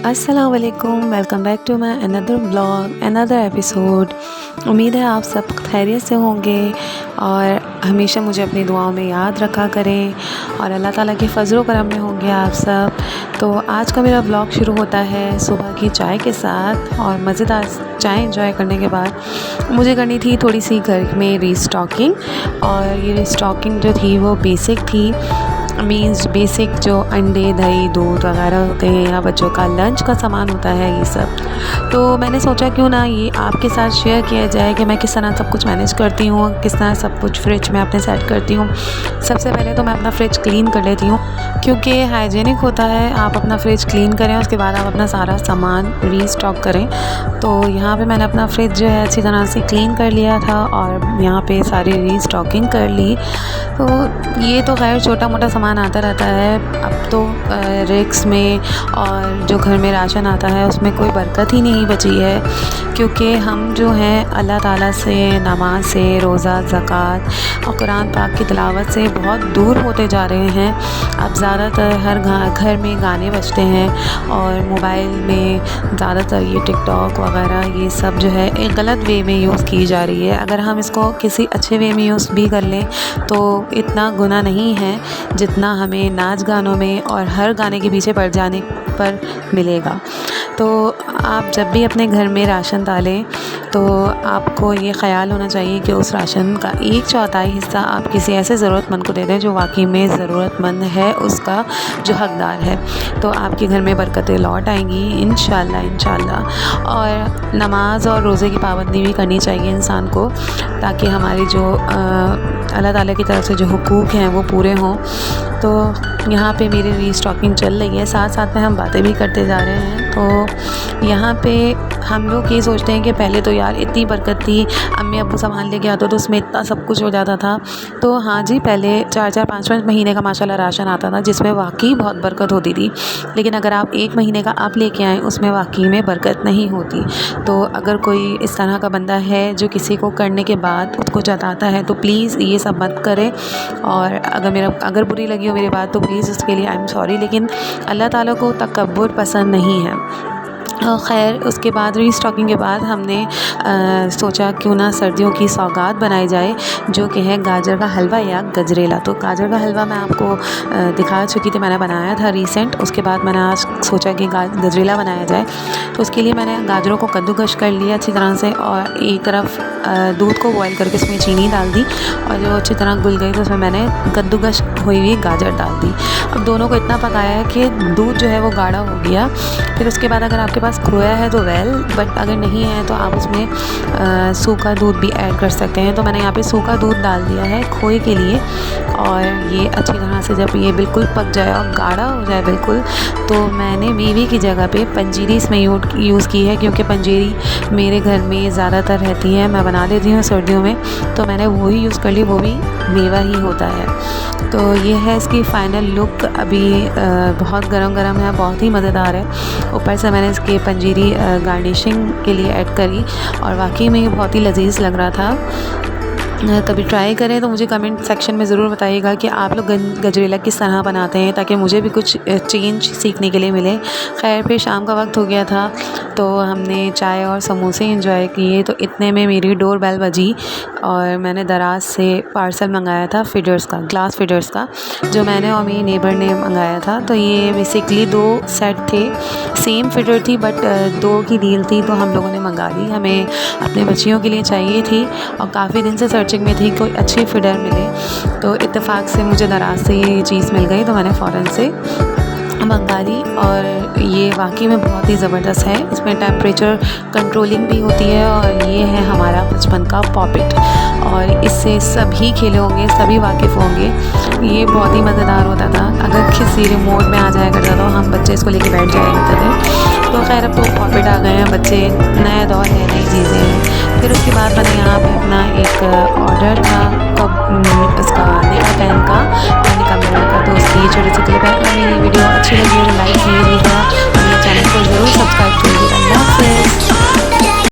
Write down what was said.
अस्सलाम वालेकुम, welcome back to my another blog, another episode. उम्मीद है आप सब खैरियत से होंगे और हमेशा मुझे अपनी दुआओं में याद रखा करें और अल्लाह ताला के फ़ज़ल करम में होंगे आप सब। तो आज का मेरा ब्लॉग शुरू होता है सुबह की चाय के साथ और मज़ेदार चाय इंजॉय करने के बाद मुझे करनी थी थोड़ी सी घर में रीस्टॉकिंग। और ये रीस्टॉकिंग जो थी वो बेसिक थी, मीन्स बेसिक जो अंडे दही दूध वगैरह होते हैं या बच्चों का लंच का सामान होता है ये सब। तो मैंने सोचा क्यों ना ये आपके साथ शेयर किया जाए कि मैं किस तरह सब कुछ मैनेज करती हूँ, किस तरह सब कुछ फ्रिज में अपने सेट करती हूँ। सबसे पहले तो मैं अपना फ्रिज क्लीन कर लेती हूँ क्योंकि हाइजीनिक होता है आप अपना फ्रिज क्लीन करें, उसके बाद आप अपना सारा सामान रीस्टॉक करें। तो यहाँ पे मैंने अपना फ्रिज जो है अच्छी तरह से क्लीन कर लिया था और यहाँ पे सारी रीस्टॉकिंग कर ली। तो ये तो खैर छोटा मोटा सामान आता रहता है। अब तो रिक्स में और जो घर में राशन आता है उसमें कोई बरकत ही नहीं बची है क्योंकि हम जो हैं अल्लाह ताला से, नमाज से, रोज़ा, ज़कात और कुरान पाक की तिलावत से बहुत दूर होते जा रहे हैं। अब ज़्यादातर हर घर में गाने बजते हैं और मोबाइल में ज़्यादातर ये टिकटॉक वगैरह ये सब जो है एक गलत वे में यूज़ की जा रही है। अगर हम इसको किसी अच्छे वे में यूज़ भी कर लें तो इतना गुनाह नहीं है जितना हमें नाच गानों में और हर गाने के पीछे पड़ जाने पर मिलेगा। तो आप जब भी अपने घर में राशन डालें तो आपको ये ख़याल होना चाहिए कि उस राशन का 1/4 हिस्सा आप किसी ऐसे ज़रूरतमंद को दे दें जो वाकई में ज़रूरतमंद है, उसका जो हकदार है। तो आपके घर में बरकतें लौट आएंगी इंशाल्लाह इंशाल्लाह। और नमाज और रोज़े की पाबंदी भी करनी चाहिए इंसान को ताकि हमारी जो अल्लाह ताला की तरफ से जो हुकूक हैं वो पूरे हों। तो यहाँ पे मेरी रीस्टॉकिंग चल रही है, साथ साथ में हम बातें भी करते जा रहे हैं। तो यहाँ पे हम लोग ये सोचते हैं कि पहले तो यार इतनी बरकत थी, अम्मी अब्बू सामान लेके आते तो उसमें इतना सब कुछ हो जाता था। तो हाँ जी, पहले 4-4 5-5 महीने का माशाल्लाह राशन आता था जिसमें वाकई बहुत बरकत होती थी। लेकिन अगर आप 1 महीने का आप लेके आएँ उसमें वाकई में बरकत नहीं होती। तो अगर कोई इस तरह का बंदा है जो किसी को करने के बाद उसको जताता है तो प्लीज़ ये सब मत करें। और अगर बुरी लगी हो मेरी बात तो प्लीज़ उसके लिए आई एम सॉरी, लेकिन अल्लाह ताला को तकब्बुर पसंद नहीं है। खैर उसके बाद रीस्टॉकिंग के बाद हमने सोचा क्यों ना सर्दियों की सौगात बनाई जाए जो कि है गाजर का हलवा या गजरेला। तो गाजर का हलवा मैं आपको दिखा चुकी थी, मैंने बनाया था रीसेंट। उसके बाद मैंने आज सोचा कि गजरेला बनाया जाए। तो उसके लिए मैंने गाजरों को कद्दूकश कर लिया अच्छी तरह से और एक तरफ दूध को बॉयल करके उसमें चीनी डाल दी और जो अच्छी तरह घुल गई तो उसमें मैंने कद्दूकश हुई हुई गाजर डाल दी। अब दोनों को इतना पकाया कि दूध जो है वो गाढ़ा हो गया। फिर उसके बाद अगर आपके पास खोया है तो वेल, बट अगर नहीं है तो आप उसमें सूखा दूध भी ऐड कर सकते हैं। तो मैंने यहाँ पे सूखा दूध डाल दिया है खोए के लिए। और ये अच्छी तरह से जब ये बिल्कुल पक जाए और गाढ़ा हो जाए बिल्कुल, तो मैंने मेवे की जगह पे पंजीरी इसमें यूज़ की है क्योंकि पंजीरी मेरे घर में ज़्यादातर रहती है, मैं बना लेती हूँ सर्दियों में। तो मैंने वही यूज़ कर ली, वो भी मेवा ही होता है। तो ये है इसकी फ़ाइनल लुक। अभी बहुत गरम गरम है, बहुत ही मज़ेदार है। ऊपर से मैंने इसके पंजीरी गार्निशिंग के लिए ऐड करी और वाकई में ये बहुत ही लजीज लग रहा था। कभी ट्राई करें तो मुझे कमेंट सेक्शन में ज़रूर बताइएगा कि आप लोग गजरेला किस तरह बनाते हैं ताकि मुझे भी कुछ चेंज सीखने के लिए मिले। खैर फिर शाम का वक्त हो गया था तो हमने चाय और समोसे एंजॉय किए। तो इतने में मेरी डोर बेल बजी और मैंने दराज से पार्सल मंगाया था फिडर्स का, ग्लास फिडर्स का, जो मैंने और मेरी नेबर ने मंगाया था। तो ये बेसिकली 2 सेट थे, सेम फिडर थी बट 2 की डील थी तो हम लोगों ने मंगा ली। हमें अपने बच्चियों के लिए चाहिए थी और काफ़ी दिन से सर्चिंग में थी कोई अच्छी फिडर मिले। तो इत्तेफाक से मुझे दराज से ये चीज़ मिल गई तो मैंने फ़ौरन से मंगा ली। और ये वाकई में बहुत ही ज़बरदस्त है, इसमें टेम्परेचर कंट्रोलिंग भी होती है। और ये है हमारा बचपन का पॉपिट और इससे सभी खेले होंगे, सभी वाकिफ़ होंगे। ये बहुत ही मज़ेदार होता था। अगर किसी रिमोट में आ जाया करता था हम बच्चे इसको लेके बैठ जाया करते थे। तो खैर अब तो पॉपिट आ गए हैं, बच्चे नया दौर है, नई चीज़ें हैं। फिर उसके बाद मैंने यहाँ पे अपना एक ऑर्डर था इसका निका पेन का, निका मिरर का। तो उसकी छोटी सी क्लिप है। मेरी वीडियो अच्छी लगी है तो लाइक कीजिएगा, मेरे चैनल को ज़रूर सब्सक्राइब कीजिएगा।